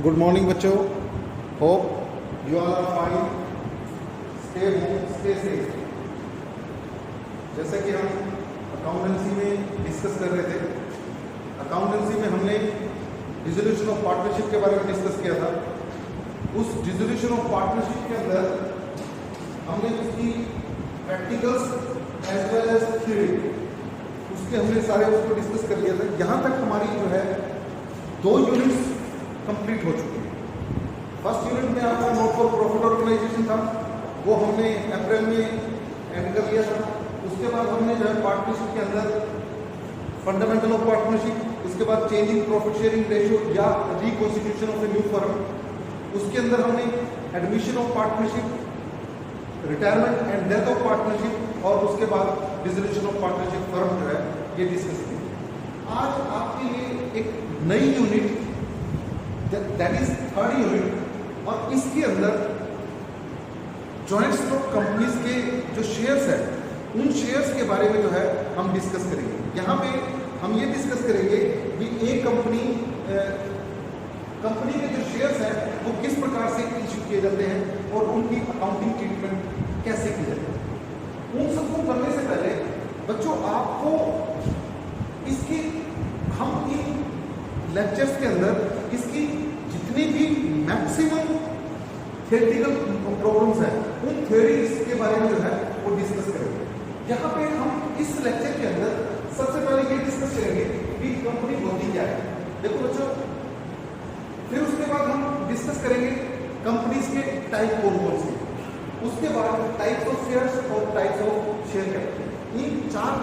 Good morning बच्चों, hope you all are fine, stay home stay safe. जैसा कि हम अकाउंटेंसी में डिस्कस कर रहे थे, अकाउंटेंसी में हमने डिसोल्यूशन ऑफ पार्टनरशिप के बारे में डिस्कस किया था। उस डिसोल्यूशन ऑफ पार्टनरशिप के अंदर हमने उसकी practicals as well as theory उसके हमने सारे उसको डिस्कस कर लिया था। यहाँ तक हमारी जो है 2 यूनिट्स कंप्लीट हो चुकी है। फर्स्ट यूनिट में आपका नोट फॉर प्रॉफिट ऑर्गेनाइजेशन था, वो हमने अप्रैल में एंड कर लिया था। उसके बाद हमने जो है पार्टनरशिप के अंदर फंडामेंटल ऑफ पार्टनरशिप, उसके बाद चेंजिंग प्रॉफिट शेयरिंग रेशियो या reconstitution of a new firm, उसके अंदर हमने admission of partnership, retirement and death of partnership और उसके बाद डिसोल्यूशन ऑफ पार्टनरशिप फर्म जो है ये डिस्कस की। आज आपके लिए एक नई unit that is third unit, और इसके अंदर जॉइंट स्टॉक कंपनीज के जो शेयर्स है उन शेयर्स के बारे में जो है हम डिस्कस करेंगे। यहाँ पे हम ये डिस्कस करेंगे कि एक कंपनी के जो शेयर्स हैं वो किस प्रकार से इशू किए जाते हैं और उनकी अकाउंटिंग ट्रीटमेंट कैसे की जाती है। उन सबको करने से पहले बच्चों आपको इसकी हम इन लेक्चर्स के अंदर इसकी जितनी भी मैक्सिमम थियोरेटिकल प्रॉब्लम्स हैं उन थ्योरीज के बारे में जो है वो डिस्कस करेंगे। यहाँ पे हम इस लेक्चर के अंदर सबसे पहले ये डिस्कस करेंगे कि कंपनी होती क्या है। देखो बच्चों, फिर उसके बाद हम डिस्कस करेंगे कंपनीज के टाइप कौन से, उसके बाद टाइप्स ऑफ शेयर्स और types of share capital. In 4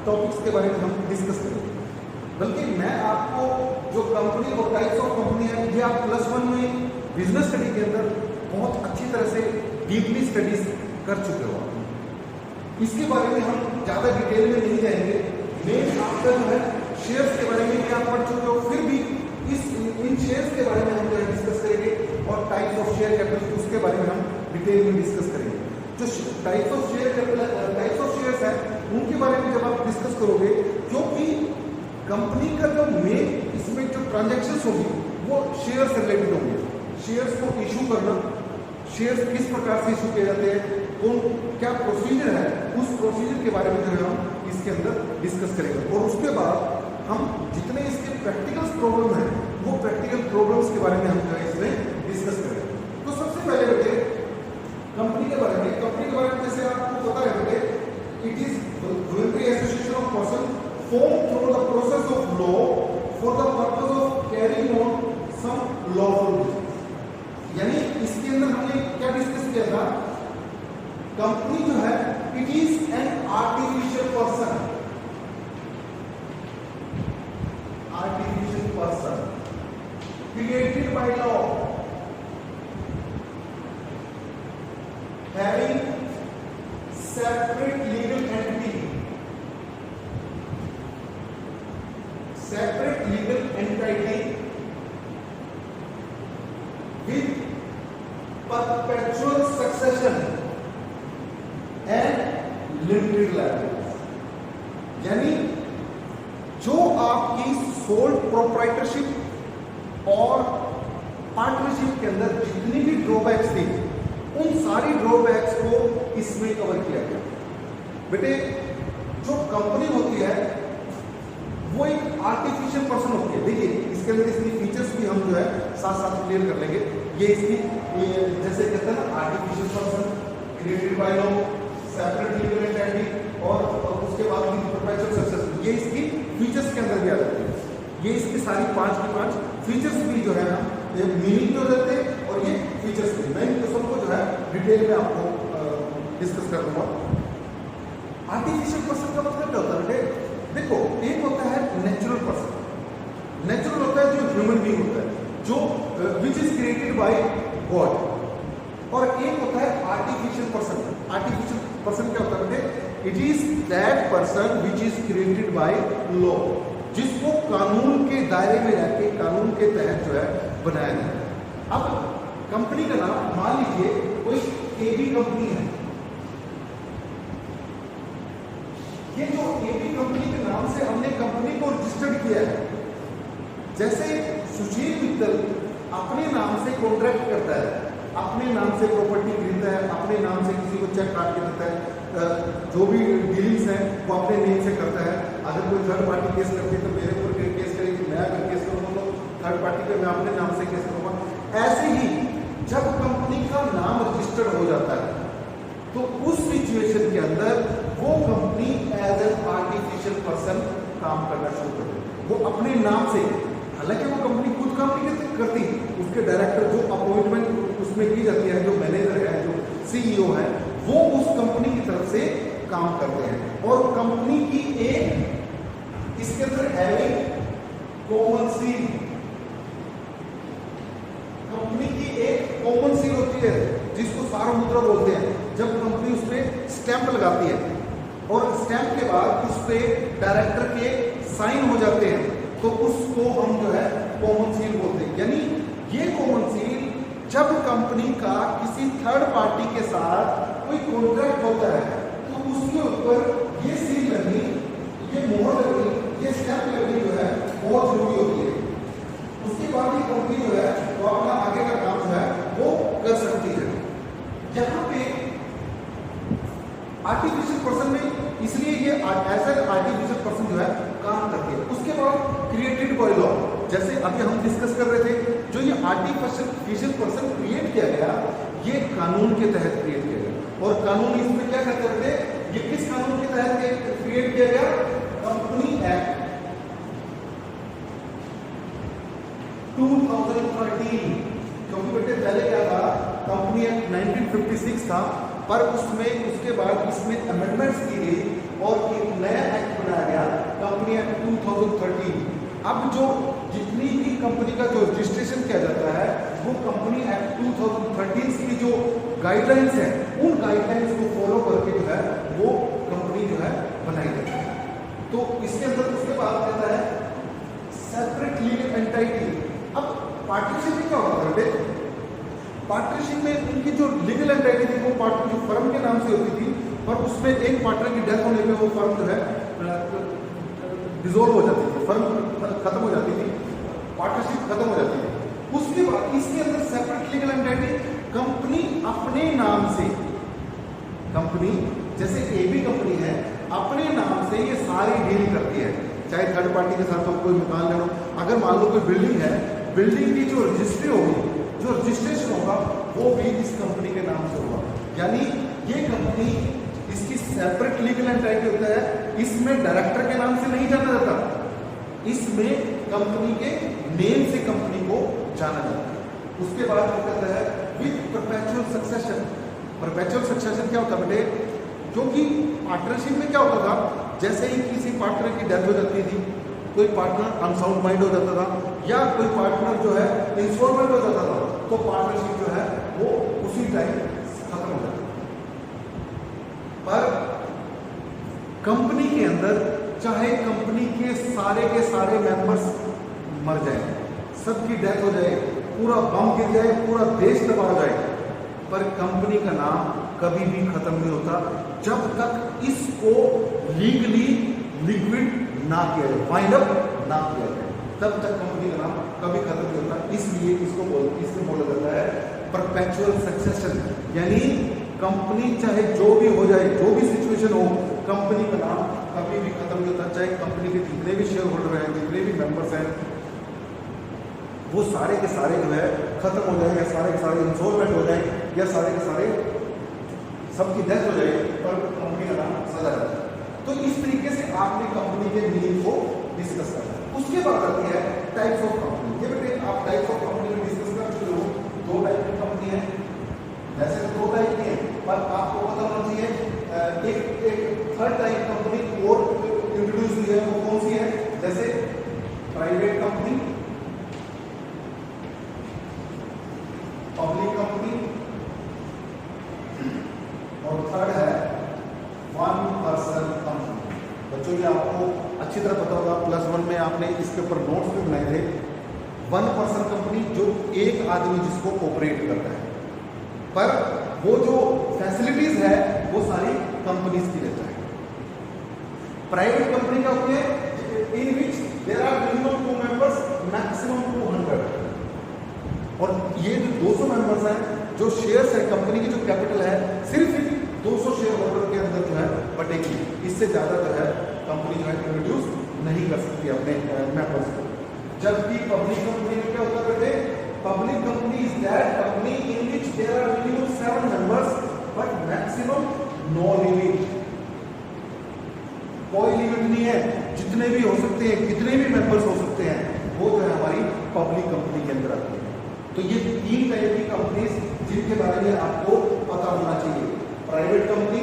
topics के बारे में हम डिस्कस करेंगे। बल्कि मैं आपको जो कंपनी और टाइप्स ऑफ कंपनी है ये आप +1 में बिजनेस स्टडी के अंदर बहुत अच्छी तरह से डीपली स्टडीज कर चुके हो। इसके बारे में हम ज़्यादा डिटेल में नहीं जाएंगे। मेन आपका जो है शेयर्स के बारे में भी आप पढ़ चुके हो, फिर भी इन शेयर्स के बारे में हम जो है डिस्कस करेंगे और टाइप्स ऑफ शेयर कैपिटल उसके बारे में हम डिटेल में डिस्कस करेंगे। जो types of share capital types of shares हैं उनके बारे में जब आप डिस्कस करोगे, क्योंकि कंपनी का जो मेन इसमें जो ट्रांजैक्शंस होगी वो शेयर से रिलेटेड होंगे। शेयर्स को इशू करना, शेयर्स किस प्रकार से इशू किए जाते हैं, कौन क्या प्रोसीजर है, उस प्रोसीजर के बारे में जो है हम इसके अंदर डिस्कस करेंगे। और उसके बाद हम जितने इसके प्रैक्टिकल प्रॉब्लम हैं वो प्रैक्टिकल प्रॉब्लम्स के बारे में हम जो है इसमें डिस्कस करेंगे। तो सबसे पहले बेटे कंपनी के बारे में जैसे आपको पता है बेटे, it is voluntary association of person formed through the process of law for the purpose of carrying on some lawful business। यानी इसके अंदर हमने क्या डिस्कस किया था, कंपनी जो है it is an artificial person created by law having separate legal entity with perpetual succession and limited liabilities। यानी जो आपकी सोल प्रोप्राइटरशिप और पार्टनरशिप के अंदर जितनी भी ड्रॉबैक्स थी उन सारी ड्रॉबैक्स को इसमें कवर किया गया। बेटे जो कंपनी होती है वो एक आर्टिफिशियल पर्सन होती है। देखिए इसके अंदर इसकी फीचर्स भी हम जो है साथ साथ क्लियर कर लेंगे। ये इसकी जैसे कहते हैं ना, artificial person created by law, separate legal entity और उसके बाद परपेचुअल सक्सेस, ये इसकी फीचर्स के अंदर भी आ जाती है। ये इसकी सारी 5 की 5 फीचर्स भी जो है ना ये मीनिंग भी हो जाते हैं और ये फीचर्स भी। मैं इन सबको जो है डिटेल में आपको डिस्कस कर दूंगा। आर्टिफिशियल पर्सन का मतलब क्या होता है बेटे? देखो, एक होता है नेचुरल पर्सन, नेचुरल होता है जो ह्यूमन बीइंग होता है, जो which is created by God, और एक होता है आर्टिफिशियल पर्सन। आर्टिफिशियल पर्सन क्या होता है? It is that person which is created by law, जिसको कानून के दायरे में रहकर कानून के तहत जो है बनाया जाता है। अब कंपनी का नाम मान लीजिए कोई एबी कंपनी है। ये जो एबी कंपनी के नाम से हमने कंपनी को रजिस्टर्ड किया है, जैसे सुशील मित्तल अपने नाम से कॉन्ट्रैक्ट करता है, अपने नाम से प्रॉपर्टी खरीदता है, अपने नाम से किसी को चेक काट के देता है, जो भी डीलिंग्स हैं वो अपने नेम से करता है। अगर कोई थर्ड पार्टी केस करती है तो मेरे ऊपर केस करेगी, मैं अगर केस करूँगा तो थर्ड पार्टी पे मैं अपने नाम से केस करूँगा। ऐसे ही जब कंपनी का नाम रजिस्टर्ड हो जाता है तो उस सिचुएशन के अंदर वो company as an artificial person काम करना शुरू कर देती है। वो अपने नाम से, हालांकि वो कंपनी खुद काम नहीं करती, उसके डायरेक्टर जो अपॉइंटमेंट उसमें की जाती है, जो मैनेजर है, जो सीईओ है, वो उस कंपनी की तरफ से काम करते हैं। और कंपनी की एक इसके अंदर हैविंग कॉमन सील, कंपनी की एक कॉमन सील होती है जिसको सार्वमुद्रा बोलते हैं। जब कंपनी उस पर स्टैंप लगाती है और स्टैंप के बाद उस पर डायरेक्टर के साइन हो जाते हैं तो उसको हम जो है कॉमन सील बोलते हैं। यानी ये कॉमन सील जब कंपनी का किसी थर्ड पार्टी के साथ कोई कॉन्ट्रैक्ट होता है तो उसके ऊपर ये सील लगनी, ये मोहर लगनी, ये स्टैंप लगनी जो है बहुत जरूरी होती है। उसके बाद ये कंपनी जो है वो अपना आगे का काम जो है वो कर सकती है। यहाँ पे आर्टिफिशियल पर्सन में इसलिए ये ऐसा आर्टिफिशियल पर्सन जो है काम करती है। उसके बाद क्रिएटेड बाय लॉ, जैसे अभी हम डिस्कस कर रहे थे, जो ये आर्टिफिशियल पर्सन क्रिएट किया गया ये कानून के तहत क्रिएट किया गया। और कानून इसमें क्या कहते थे, ये किस कानून के तहत क्रिएट किया गया? Company act 2013। क्योंकि बेटे पहले क्या था, कंपनी एक्ट 1956 था, पर उसमें उसके बाद इसमें अमेंडमेंट्स की गई और एक नया एक्ट बनाया गया, कंपनी एक्ट 2013। अब जो जितनी भी कंपनी का जो रजिस्ट्रेशन किया जाता है वो कंपनी एक्ट 2013 की जो गाइडलाइंस है उन गाइडलाइंस को फॉलो करके जो है वो कंपनी जो है बनाई जाती है। तो इसके अंदर उसके बाद कहता है सेपरेट लीगल एंटिटी। अब पार्टनरशिप में क्या होता है? पार्टनरशिप में उनकी जो लीगल एंटिटी थी वो पार्टनर जो फर्म के नाम से होती थी, पर उसमें एक पार्टनर की डेथ होने पे वो फर्म जो है डिसॉल्व हो जाती थी, फर्म खत्म हो जाती थी, पार्टनरशिप खत्म हो जाती थी। उसके बाद इसके अंदर सेपरेट लीगल एंटिटी, कंपनी अपने नाम से, कंपनी जैसे एबी कंपनी है अपने नाम से ये सारी डील करती है, चाहे थर्ड पार्टी के साथ हो, कोई मकान ले लो, अगर मान लो कोई बिल्डिंग है, बिल्डिंग की जो रजिस्ट्री होगी, जो रजिस्ट्रेशन होगा वो भी इस कंपनी के नाम से होगा। यानी ये कंपनी, इसकी सेपरेट लीगल एंटिटी होता है, इसमें डायरेक्टर के नाम से नहीं जाना जाता, इसमें कंपनी के नेम से कंपनी को जाना जाता है। उसके बाद वो कहता है with perpetual succession. Perpetual succession क्या होता है बेटे? जो कि पार्टनरशिप में क्या होता था, जैसे ही किसी पार्टनर की डेथ हो जाती थी, कोई पार्टनर अनसाउंड माइंड हो जाता था या कोई पार्टनर जो है इंसॉल्वेंट हो जाता था, तो पार्टनरशिप जो है वो उसी टाइम खत्म हो जाती। पर कंपनी के अंदर चाहे कंपनी के सारे मेंबर्स मर जाए, सबकी डेथ हो जाए, पूरा बम गिर जाए, पूरा देश तबाह हो जाए, पर कंपनी का नाम कभी भी खत्म नहीं होता जब तक इसको लीगली लिक्विड ना किया जाए, वाइंड अप ना किया जाए, तब तक कंपनी का नाम कभी खत्म नहीं होता। इसलिए इसको बोला जाता है परपेचुअल सक्सेशन। यानी कंपनी चाहे जो भी हो जाए, जो भी सिचुएशन हो, कंपनी का नाम कभी भी खत्म नहीं होता। चाहे कंपनी के जितने भी शेयर होल्डर हैं, जितने भी मेंबर्स हैं, वो सारे के सारे जो है खत्म हो जाए, या सारे के सारे इंसॉल्वेंट हो जाए, या सारे के सारे सबकी डेथ हो जाए, पर कंपनी का नाम सदा रहता है। तो इस तरीके से आपने कंपनी के मीनिंग को डिस्कस करना है। उसके बाद आती है टाइप्स ऑफ कंपनी। ये बेटे आप टाइप्स ऑफ कंपनी में डिस्कस कर चुके हो। दो टाइप की कंपनी है, वैसे तो दो टाइप की है, पर आपको पता होना चाहिए एक थर्ड टाइप कंपनी और इंट्रोड्यूस हुई है, वो कौन सी है? जैसे प्राइवेट कंपनी, पब्लिक कंपनी, और थर्ड है वन पर्सन कंपनी। बच्चों ये आपको अच्छी तरह पता होगा, +1 में आपने इसके ऊपर नोट्स भी बनाए थे। वन पर्सन कंपनी जो एक आदमी जिसको ऑपरेट करता है, पर वो जो फैसिलिटीज है वो सारी कंपनीज की रहता है। प्राइवेट कंपनी का होती है in which there are minimum 2 members, maximum 200, और ये जो 200 मेंबर्स हैं, जो शेयर्स है कंपनी की, जो कैपिटल है, सिर्फ 200 शेयर होल्डर के अंदर जो है बटेगी। इससे ज़्यादा जो है कंपनी जो है इंट्रोड्यूस नहीं कर सकती अपने मेंबर्स को। जबकि पब्लिक कंपनी में क्या होता है बेटे, public company is that company in which there are minimum 7 members but maximum no limit. कोई लिमिट नहीं है, जितने भी हो सकते हैं, कितने भी मेंबर्स हो सकते हैं, वो जो है हमारी पब्लिक कंपनी के अंदर आती है। तो ये 3 टाइप की कंपनीज जिनके बारे में आपको पता होना चाहिए। प्राइवेट कंपनी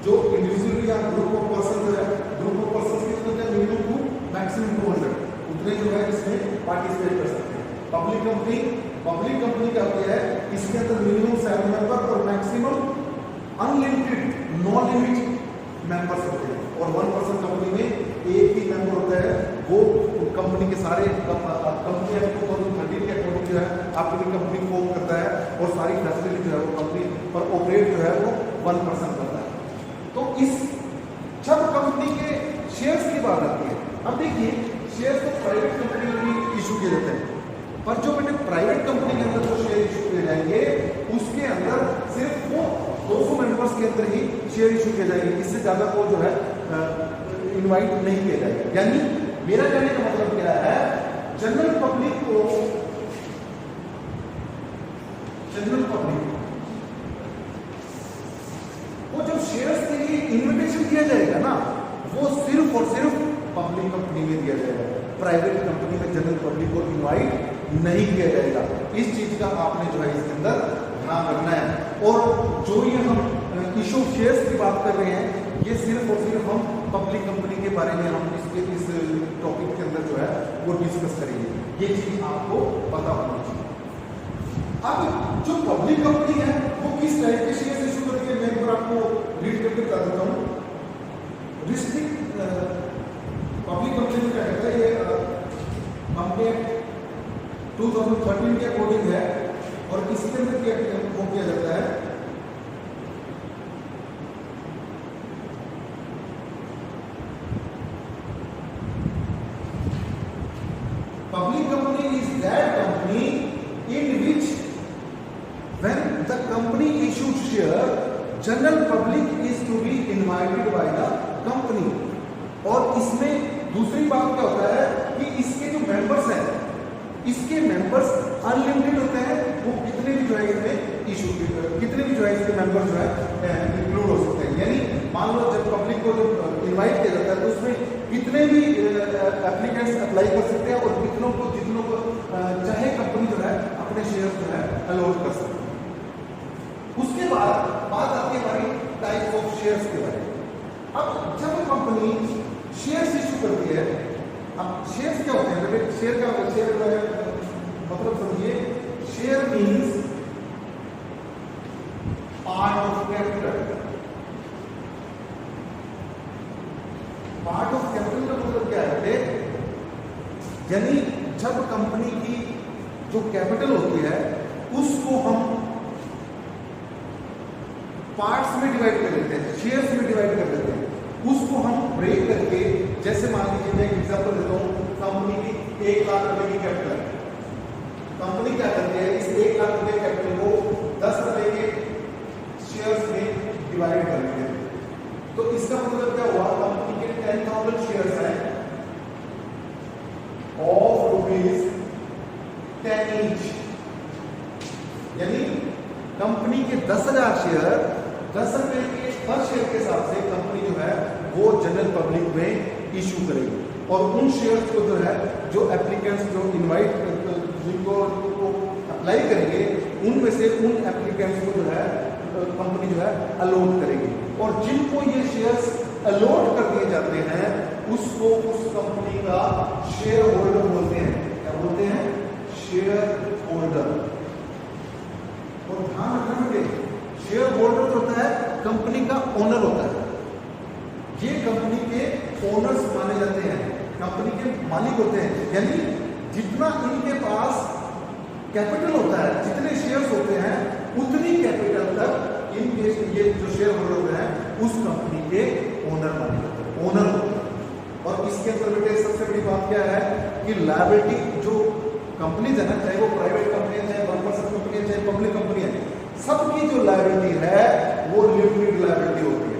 जो इंडिविजुअली या ग्रुप ऑफ पर्सन जो है, ग्रुप ऑफ पर्सन कितने हैं, मिनिमम टू मैक्सिमम 200, उतने जो है इसमें पार्टिसिपेट कर सकते हैं। पब्लिक कंपनी क्या होती है, इसके अंदर मिनिमम 7 मेंबर और maximum unlimited no limit members होते हैं। और 1% कंपनी में एक ही मेंबर होता है, वो कंपनी के सारे कंपनी एक्ट 2013 के अकॉर्डिंग जो है आपकी कंपनी फॉर्म करता है और सारी फैसिलिटी जो है वो कंपनी पर ऑपरेट जो है वो 1% करता है। तो इस जब कंपनी के शेयर्स की बात आती है, अब देखिए शेयर्स तो प्राइवेट कंपनी में भी इशू किए जाते हैं, पर जो मैंने प्राइवेट कंपनी के अंदर जो शेयर इशू किए जाएंगे उसके अंदर सिर्फ वो 200 मेंबर्स के अंदर ही शेयर इशू किए जाएंगे, इससे ज्यादा को जो है इनवाइट नहीं किया जाएगा। यानी मेरा कहने का मतलब क्या है, जनरल पब्लिक वो जब शेयर्स के लिए इन्विटेशन दिया जाएगा ना, वो सिर्फ और सिर्फ पब्लिक कंपनी में दिया जाएगा। प्राइवेट कंपनी में जनरल पब्लिक को इनवाइट नहीं किया जाएगा। इस चीज का आपने जो है इसके अंदर ध्यान रखना है। और जो ये हम इशू शेयर्स की बात कर रहे हैं, ये सिर्फ और सिर्फ हम पब्लिक कंपनी के बारे में हम इस टॉपिक के अंदर जो है वो डिस्कस करेंगे। ये चीज आपको पता होना चाहिए। अब जो पब्लिक कंपनी है वो किस टाइप के शेयर इशू करती है, मैं एक बार आपको रीड करके बता देता हूँ। डिस्ट्रिक्ट पब्लिक कंपनी में क्या कहता है, ये हमने 2013 के अकॉर्डिंग है और इसके अंदर क्या किया जाता है, public company is that company in which when the company issues share, general public is to be invited by the company। और इसमें दूसरी बात क्या होता है कि इसके जो मेंबर्स हैं, इसके मेंबर्स अनलिमिटेड होते हैं, वो कितने भी जो है इसमें इशू कितने भी जो है इसके मेंबर जो है इंक्लूड हो सकते हैं। यानी मान लो जब पब्लिक को जो इनवाइट किया जाता है तो उसमें कितने भी एप्लीकेंट्स अप्लाई कर सकते हैं और जितनों को चाहे कंपनी जो है अपने शेयर जो है अलॉट कर सकते हैं। उसके बाद बात आती है हमारी टाइप ऑफ शेयर्स के बारे में। अब जब कंपनी शेयर्स इशू करती है, अब शेयर्स क्या होते हैं, शेयर का मतलब समझिए, share means part of capital. Part of capital का मतलब क्या है, यानी जब कंपनी की जो कैपिटल होती है उसको हम पार्ट्स में डिवाइड कर देते हैं, शेयर्स में डिवाइड कर देते हैं, उसको हम ब्रेक करके, जैसे मान लीजिए मैं एक एग्जांपल देता हूँ, कंपनी की 1 लाख रुपए की कैपिटल है। कंपनी क्या करती है, इस 1 लाख रुपए कैपिटल को 10 रुपए के शेयर्स में डिवाइड कर देते हैं। तो इसका मतलब क्या हुआ, कंपनी के 10,000 शेयर्स हैं ऑफ ₹10 ईच, यानी कंपनी के 10,000 शेयर 10 रुपए के पर शेयर के हिसाब से कंपनी जो है वो जनरल पब्लिक में इशू करेगी। और उन शेयर्स को जो है जो एप्लीकेंट्स जो इनवाइट जिनको अप्लाई करेंगे उनमें से उन एप्लीकेंट्स को जो है कंपनी जो है अलॉट करेगी। और जिनको ये शेयर्स अलॉट कर दिए जाते हैं उसको उस कंपनी का शेयर होल्डर बोलते हैं। क्या बोलते हैं? Share holder. और ध्यान रखना बेटे, शेयर होल्डर जो होता है कंपनी का ओनर होता है। ये कंपनी के ओनर्स माने जाते हैं, कंपनी के मालिक होते हैं। यानी जितना इनके पास कैपिटल होता है, जितने शेयर्स होते हैं उतनी कैपिटल तक इनके ये जो शेयर होल्डर होते हैं उस कंपनी के ओनर माने जाते हैं, ओनर होते हैं। और इसके अंदर बेटे सबसे बड़ी बात क्या है कि लायबिलिटी जो कंपनीज है ना, चाहे वो प्राइवेट कंपनी है, चाहे 1% कंपनी है, चाहे पब्लिक कंपनी है, सबकी जो लायबिलिटी है वो लिमिटेड लायबिलिटी होती है।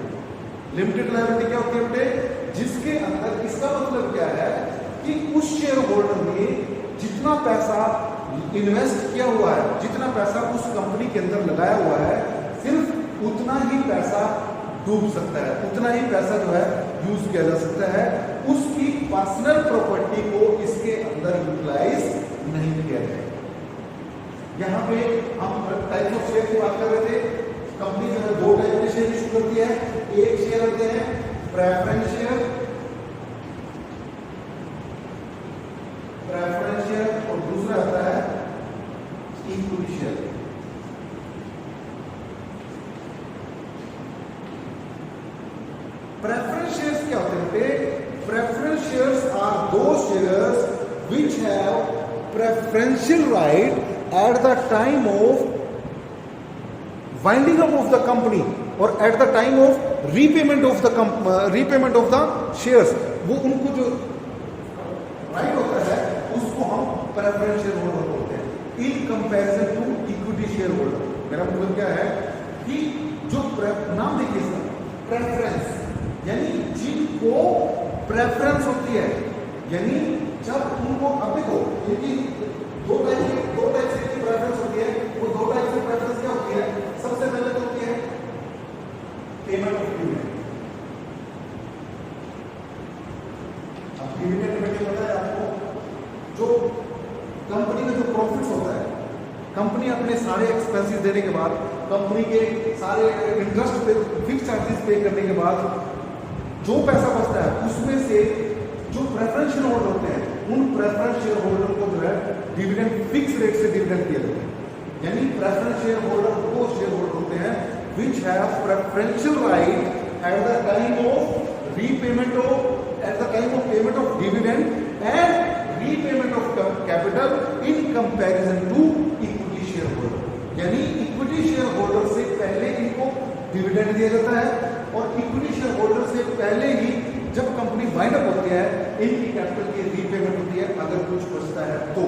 लिमिटेड लायबिलिटी क्या होती है बेटे? जिसके अंदर, इसका मतलब क्या है कि उस शेयर होल्डर ने जितना पैसा इन्वेस्ट किया हुआ है, जितना पैसा उस कंपनी के अंदर लगाया हुआ है, सिर्फ उतना ही पैसा डूब सकता है, उतना ही पैसा जो है यूज किया जा सकता है। उसकी पर्सनल प्रॉपर्टी को इसके अंदर यूटिलाइज नहीं किया जाएगा। यहाँ पे हम टाइप ऑफ शेयर की बात कर रहे थे। कंपनी जो है 2 टाइप के शेयर इशू करती है। एक शेयर होते हैं प्रेफरेंस शेयर, और दूसरा आता है इक्विटी शेयर। प्रेफरेंस शेयर्स क्या होते हैं? प्रेफरेंस शेयर्स आर दो shares which have preferential right at the time of winding up of the company or at the time of repayment of the shares। वो उनको जो राइट होता है उसको हम प्रेफरेंस शेयर होल्डर बोलते हैं in comparison to equity shareholder. मेरा मतलब क्या है कि जो नाम देखिए इसका, प्रेफरेंस यानी जिनको प्रेफरेंस होती है, यानी जब उनको, अब देखो यदि दो टाइप से प्रेफरेंस होती है, वो 2 टाइप से प्रेफरेंस क्या होती है? सबसे पहले तो होती है पेमेंट ऑफ डिविडेंड। अब डिविडेंड में क्या होता है आपको? जो कंपनी में जो प्रॉफिट्स होता है, कंपनी अपने सारे एक्सपेंसेस देने के बाद, कंपनी के सारे इंटरेस्ट पे, फिक्स चार्जेस पे करने के बाद जो पैसा बचता है उसमें से जो प्रेफरेंस शेयर होल्डर होते हैं, उन प्रेफरेंस शेयर होल्डर को जो है डिविडेंड फिक्स रेट से डिविडेंड दिया जाता है। यानी प्रेफरेंस शेयर होल्डर वो शेयर होल्डर होते हैं which have preferential right at the time of repayment of dividend and repayment of capital in comparison to equity shareholder। यानी इक्विटी शेयर होल्डर से पहले इनको डिविडेंड दिया जाता है और इक्विटी शेयर होल्डर से पहले ही जब कंपनी वाइंड अप होती है इनकी कैपिटल की रीपेमेंट होती है। अगर कुछ बचता है तो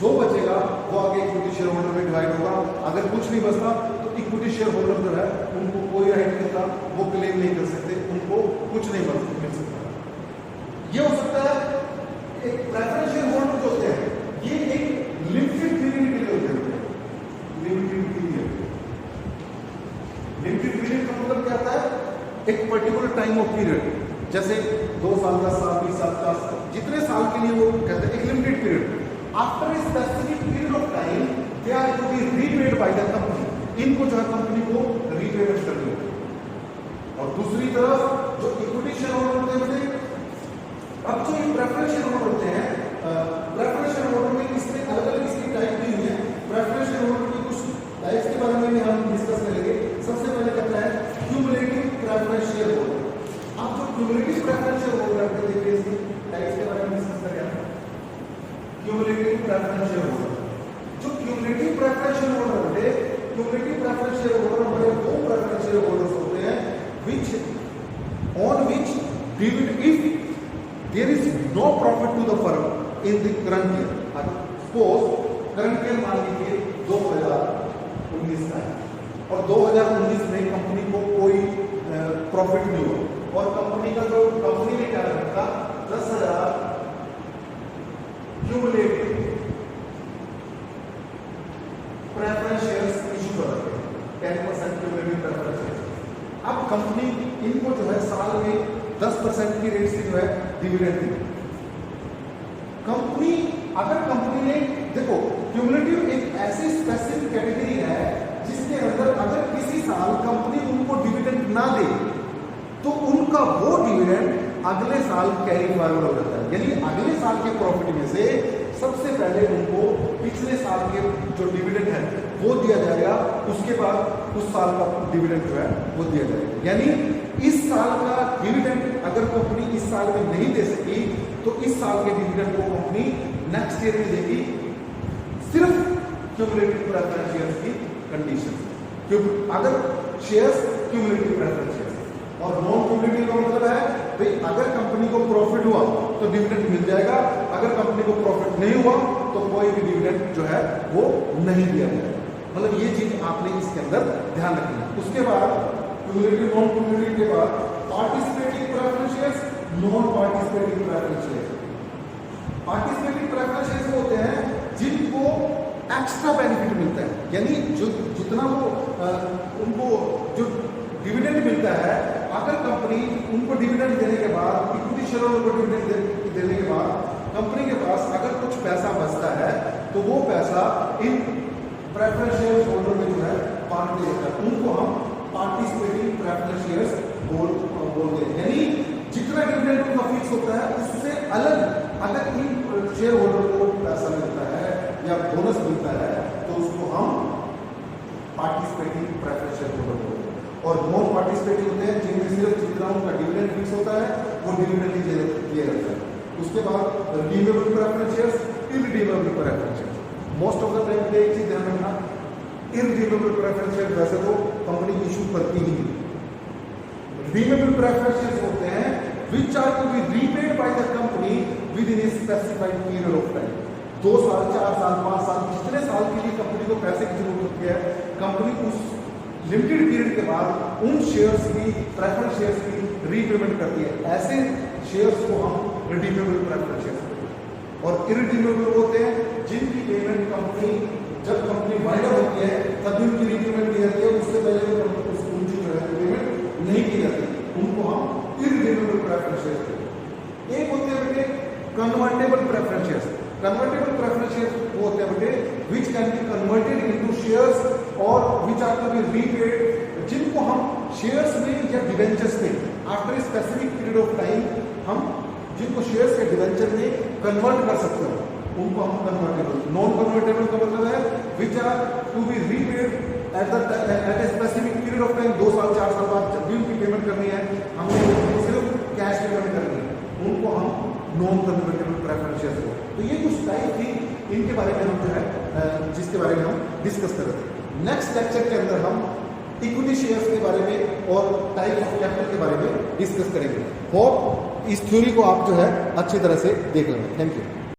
जो बचेगा वो आगे इक्विटी शेयर होल्डर में डिवाइड होगा। अगर कुछ नहीं बचता तो इक्विटी शेयर होल्डर जो है उनको कोई राइट नहीं होता, वो क्लेम नहीं कर सकते, उनको कुछ नहीं मिल सकता। ये हो सकता है एक प्रेफरेंस शेयर होल्डर जो होते हैं, ये एक लिमिटेड पीरियड के लिए होते हैं। लिमिटेड पीरियड का मतलब क्या होता है? एक पर्टिकुलर टाइम ऑफ पीरियड, जैसे 2 साल, 10 साल, 20 साल, 50 साल, जितने साल के लिए वो कहते हैं एक limited period. After a specific period of time they are to be repaid by the company. इनको जो है कंपनी को रीपेमेंट करनी होती है। और दूसरी तरफ जो इक्विटी शेयर होल्डर होते हैं, अब जो प्रेफरेंस शेयर होल्डर होते हैं, प्रेफरेंस शेयर होल्डर में इसमें अलग अलग इसकी टाइप दी हुई है। प्रेफरेंस शेयर होल्डर की कुछ टाइप्स के बारे में भी हम डिस्कस करेंगे। सबसे पहले कहता है क्यूमुलेटिव प्रेफरेंस शेयर होल्डर। आप जो क्यूमुलेटिव प्रेफरेंस शेयर होल्डर को देखिए, इसकी टाइप्स के बारे में डिस्कस करेंगे। क्यूमुलेटिव प्रेफरेंस शेयर होल्डर, जो क्यूमुलेटिव प्रेफरेंस शेयर होल्डर होते हैं, क्यूमुलेटिव प्रेफरेंस शेयर होल्डर हमारे 2 प्रेफरेंस शेयर होल्डर्स होते हैं which dividend if there is no profit to the firm in the current year। suppose current year मान लीजिए 2019 का है और 2019 में कंपनी को कोई प्रॉफिट नहीं हुआ और कंपनी ने क्या रखा, 10,000 क्यूमुलेटिव प्रेफरेंस शेयर्स इशू कर रखे हैं, 10% क्यूमुलेटिव प्रेफरेंस शेयर्स। अब कंपनी इनको जो है साल में 10% की रेट से जो है डिविडेंड दी। अगर कंपनी ने, देखो क्यूमुलेटिव एक ऐसी स्पेसिफिक कैटेगरी है जिसके अंदर अगर किसी साल कंपनी उनको डिविडेंड ना दे तो उनका वो डिविडेंड अगले साल कैरी फॉरवर्ड हो जाता है। यानी अगले साल के प्रॉफिट में से सबसे पहले उनको पिछले साल के जो डिविडेंड है वो दिया जाएगा, उसके बाद उस साल का डिविडेंड जो है वो दिया जाएगा। यानी इस साल का डिविडेंड अगर कंपनी इस साल में नहीं दे सकी तो इस साल के डिविडेंड को कंपनी नेक्स्ट ईयर में देगी, सिर्फ क्यूमुलेटिव प्रेफरेंस शेयर्स की कंडीशन। अगर शेयर्स क्यूमुलेटिव प्रेफरेंस शेयर्स और नॉन क्यूमुलेटिव का मतलब है भाई अगर कंपनी को प्रॉफिट हुआ तो डिविडेंड मिल जाएगा, अगर कंपनी को प्रॉफिट नहीं हुआ तो कोई भी डिविडेंड जो है वो नहीं दिया जाएगा। मतलब ये चीज आपने इसके अंदर ध्यान रखनी है। उसके बाद क्यूमुलेटिव नॉन क्यूमुलेटिव के बाद participating preference shares, non participating preference shares. Participating preference shares वो होते हैं जिनको एक्स्ट्रा बेनिफिट मिलता है, यानी जो जितना वो उनको जो डिविडेंड मिलता है, अगर कंपनी उनको डिविडेंड देने के बाद, इक्विटी शेयर होल्डर को डिविडेंड देने के बाद कंपनी के पास अगर कुछ पैसा बचता है तो वो पैसा इन प्रेफरेंस शेयर होल्डर में जो है बांट दिया जाता है। उनको हम पार्टिसिपेटिंग प्रेफरेंस शेयर्स बोलते हैं। यानी जितना डिविडेंड उनका फिक्स होता है उससे अलग अगर इन शेयर होल्डर को पैसा मिलता है या बोनस मिलता है तो उसको हम पार्टिसिपेटिंग प्रेफरेंस शेयर होल्डर बोलते हैं। और नॉन पार्टिसिपेटिव होते हैं जिनमें सिर्फ जितना उनका डिविडेंड फिक्स होता है वो डिविडेंड ही दिया जाता है। उसके बाद redeemable preference shares, irredeemable preference shares. Most of the time एक चीज ध्यान रखना, इररिडीमेबल प्रेफरेंस शेयर वैसे तो कंपनी इशू करती ही नहीं। रिडीमेबल प्रेफरेंस शेयर्स होते हैं which are to be repaid by the company within a specified period of time। 2 साल, 4 साल, 5 साल, जितने साल के लिए कंपनी को पैसे की जरूरत होती है, कंपनी उस लिमिटेड पीरियड के बाद उन शेयर्स की, प्रेफरेंस शेयर्स की रीपेमेंट करती है। ऐसे शेयर्स को हम रिडीमेबल प्रेफरेंस शेयर्स कहते हैं। और इररिडीमेबल होते हैं जिनकी पेमेंट कंपनी जब कंपनी वाइंड अप होती है तब उनकी रीपेमेंट की जाती है, उससे पहले उनकी जो है पेमेंट नहीं की जाती, उनको हम इररिडीमेबल प्रेफरेंस शेयर्स कहते हैं। एक होते हैं बेटे convertible preference shares. Convertible preference shares वो होते हैं बेटे which can be converted into shares और which are to be repaid, जिनको हम शेयर्स में या डिवेंचर्स में after a specific period of time हम जिनको शेयर्स के डिवेंचर में कन्वर्ट कर सकते हो उनको हम कन्वर्टेबल। नॉन कन्वर्टेबल का मतलब है which are to be repaid at a specific period of time, 2 साल 4 साल बाद जब भी उनकी पेमेंट करनी है हमने उनको सिर्फ कैश पेमेंट करनी है, उनको हम नॉन कन्वर्टेबल प्रेफरेंस शेयर्स हो। तो ये कुछ टाइप थी, इनके बारे में हम जो है जिसके बारे में हम डिस्कस कर रहे थे। नेक्स्ट लेक्चर के अंदर हम इक्विटी शेयर्स के बारे में और टाइप ऑफ कैपिटल के बारे में डिस्कस करेंगे। होप इस थ्योरी को आप जो है अच्छी तरह से देख लेंगे। Thank you.